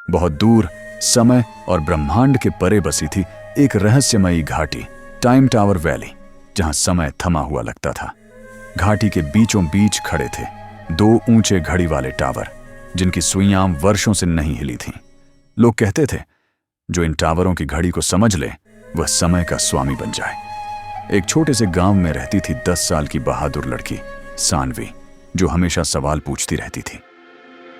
बहुत दूर समय और ब्रह्मांड के परे बसी थी एक रहस्यमयी घाटी, टाइम टावर वैली, जहां समय थमा हुआ लगता था। घाटी के बीचों बीच खड़े थे 2 ऊंचे घड़ी वाले टावर, जिनकी सुइयां वर्षों से नहीं हिली थीं। लोग कहते थे, जो इन टावरों की घड़ी को समझ ले वह समय का स्वामी बन जाए। एक छोटे से गांव में रहती थी 10 साल की बहादुर लड़की सानवी, जो हमेशा सवाल पूछती रहती थी।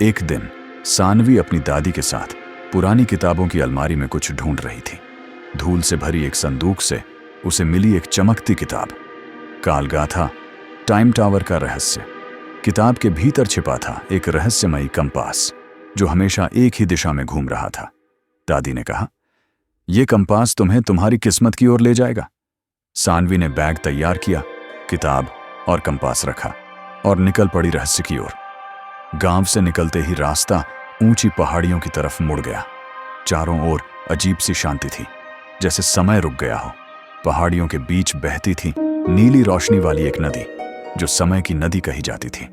एक दिन सानवी अपनी दादी के साथ पुरानी किताबों की अलमारी में कुछ ढूंढ रही थी। धूल से भरी एक संदूक से उसे मिली एक चमकती किताब, कालगाथा, टाइम टावर का रहस्य। किताब के भीतर छिपा था एक रहस्यमयी कंपास, जो हमेशा एक ही दिशा में घूम रहा था। दादी ने कहा, यह कंपास तुम्हें तुम्हारी किस्मत की ओर ले जाएगा। सानवी ने बैग तैयार किया, किताब और कंपास रखा और निकल पड़ी रहस्य की ओर। गांव से निकलते ही रास्ता ऊंची पहाड़ियों की तरफ मुड़ गया। चारों ओर अजीब सी शांति थी, जैसे समय रुक गया हो। पहाड़ियों के बीच बहती थी नीली रोशनी वाली एक नदी, जो समय की नदी कही जाती थी।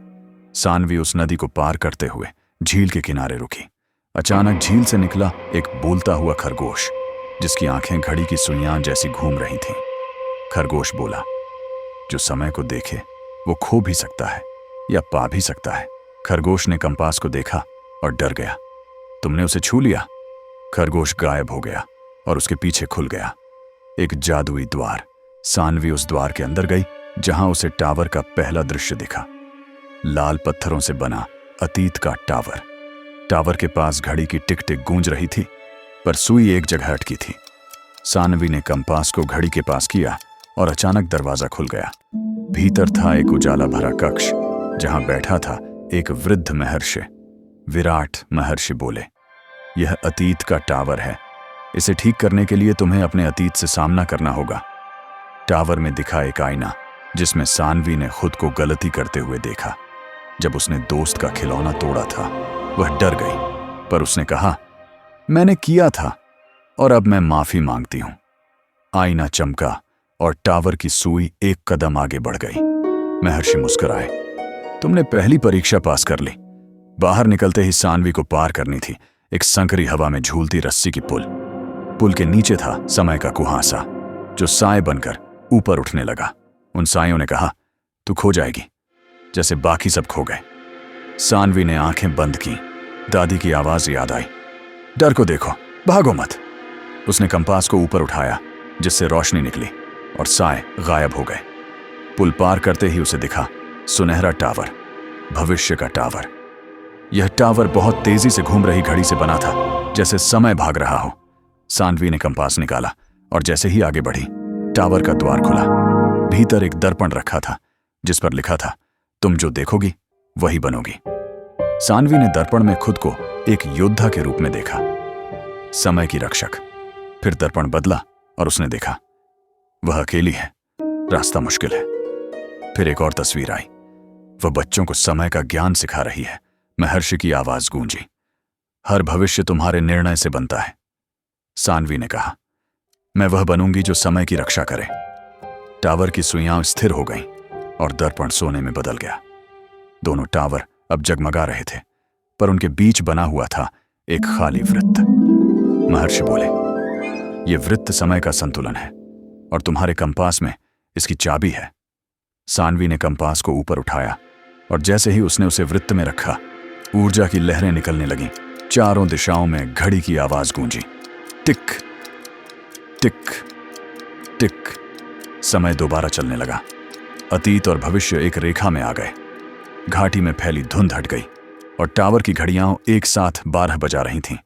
सानवी उस नदी को पार करते हुए झील के किनारे रुकी। अचानक झील से निकला एक बोलता हुआ खरगोश, जिसकी आंखें घड़ी की सुइयां जैसी घूम रही थीं। खरगोश बोला, जो समय को देखे वो खो भी सकता है या पा भी सकता है। खरगोश ने कंपास को देखा और डर गया। तुमने उसे छू लिया? खरगोश गायब हो गया और उसके पीछे खुल गया एक जादुई द्वार। सानवी उस द्वार के अंदर गई, जहां उसे टावर का पहला दृश्य दिखा। लाल पत्थरों से बना अतीत का टावर। टावर के पास घड़ी की टिक टिक गूंज रही थी, पर सुई एक जगह अटकी थी। सानवी ने कंपास को घड़ी के पास किया और अचानक दरवाजा खुल गया। भीतर था एक उजाला भरा कक्ष, जहां बैठा था एक वृद्ध महर्षि। विराट महर्षि बोले, यह अतीत का टावर है। इसे ठीक करने के लिए तुम्हें अपने अतीत से सामना करना होगा। टावर में दिखा एक आईना, जिसमें सानवी ने खुद को गलती करते हुए देखा। जब उसने दोस्त का खिलौना तोड़ा था, वह डर गई, पर उसने कहा, मैंने किया था और अब मैं माफी मांगती हूं। आईना चमका और टावर की सुई एक कदम आगे बढ़ गई। महर्षि मुस्कुराए, तुमने पहली परीक्षा पास कर ली। बाहर निकलते ही सानवी को पार करनी थी एक संकरी हवा में झूलती रस्सी की पुल। पुल के नीचे था समय का कुहासा, जो साए बनकर ऊपर उठने लगा। उन सायों ने कहा, तू खो जाएगी, जैसे बाकी सब खो गए। सानवी ने आंखें बंद की। दादी की आवाज याद आई, डर को देखो, भागो मत। उसने कंपास को ऊपर उठाया, जिससे रोशनी निकली और साए गायब हो गए। पुल पार करते ही उसे दिखा सुनहरा टावर, भविष्य का टावर। यह टावर बहुत तेजी से घूम रही घड़ी से बना था, जैसे समय भाग रहा हो। सानवी ने कंपास निकाला और जैसे ही आगे बढ़ी, टावर का द्वार खुला। भीतर एक दर्पण रखा था, जिस पर लिखा था, तुम जो देखोगी वही बनोगी। सानवी ने दर्पण में खुद को एक योद्धा के रूप में देखा, समय की रक्षक। फिर दर्पण बदला और उसने देखा, वह अकेली है, रास्ता मुश्किल है। फिर एक और तस्वीर आई, वह बच्चों को समय का ज्ञान सिखा रही है। महर्षि की आवाज गूंजी, हर भविष्य तुम्हारे निर्णय से बनता है। सानवी ने कहा, मैं वह बनूंगी जो समय की रक्षा करे। टावर की सुइयां स्थिर हो गईं और दर्पण सोने में बदल गया। दोनों टावर अब जगमगा रहे थे, पर उनके बीच बना हुआ था एक खाली वृत्त। महर्षि बोले, यह वृत्त समय का संतुलन है और तुम्हारे कंपास में इसकी चाबी है। सानवी ने कंपास को ऊपर उठाया और जैसे ही उसने उसे वृत्त में रखा, ऊर्जा की लहरें निकलने लगीं। चारों दिशाओं में घड़ी की आवाज गूंजी, टिक टिक टिक। समय दोबारा चलने लगा। अतीत और भविष्य एक रेखा में आ गए। घाटी में फैली धुंध हट गई और टावर की घड़ियां एक साथ 12 बजा रही थीं।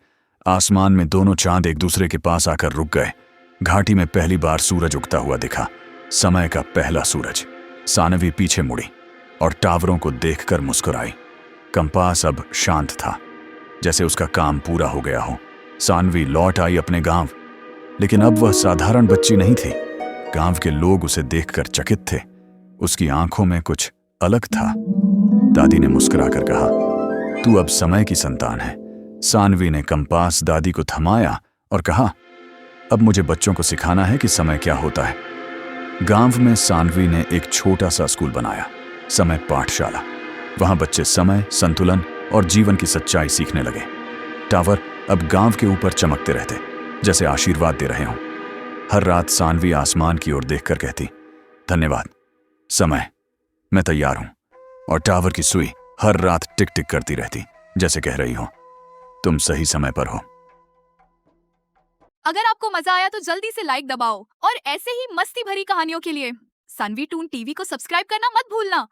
आसमान में दोनों चांद एक दूसरे के पास आकर रुक गए। घाटी में पहली बार सूरज उगता हुआ दिखा, समय का पहला सूरज। सानवी पीछे मुड़ी और टावरों को देखकर मुस्कुराई। कंपास अब शांत था, जैसे उसका काम पूरा हो गया हो। सानवी लौट आई अपने गांव, लेकिन अब वह साधारण बच्ची नहीं थी। गांव के लोग उसे देखकर चकित थे। उसकी आंखों में कुछ अलग था। दादी ने मुस्कुराकर कहा, तू अब समय की संतान है। सानवी ने कंपास दादी को थमाया और कहा, अब मुझे बच्चों को सिखाना है कि समय क्या होता है। गांव में सानवी ने एक छोटा सा स्कूल बनाया, समय पाठशाला। वहां बच्चे समय, संतुलन और जीवन की सच्चाई सीखने लगे। टावर अब गांव के ऊपर चमकते रहते, जैसे आशीर्वाद दे रहे हों। हर रात सानवी आसमान की ओर देखकर कहती, धन्यवाद समय, मैं तैयार हूं। और टावर की सुई हर रात टिक टिक करती रहती, जैसे कह रही हो, तुम सही समय पर हो। अगर आपको मजा आया तो जल्दी से लाइक दबाओ और ऐसे ही मस्ती भरी कहानियों के लिए सानवी टून टीवी को सब्सक्राइब करना मत भूलना।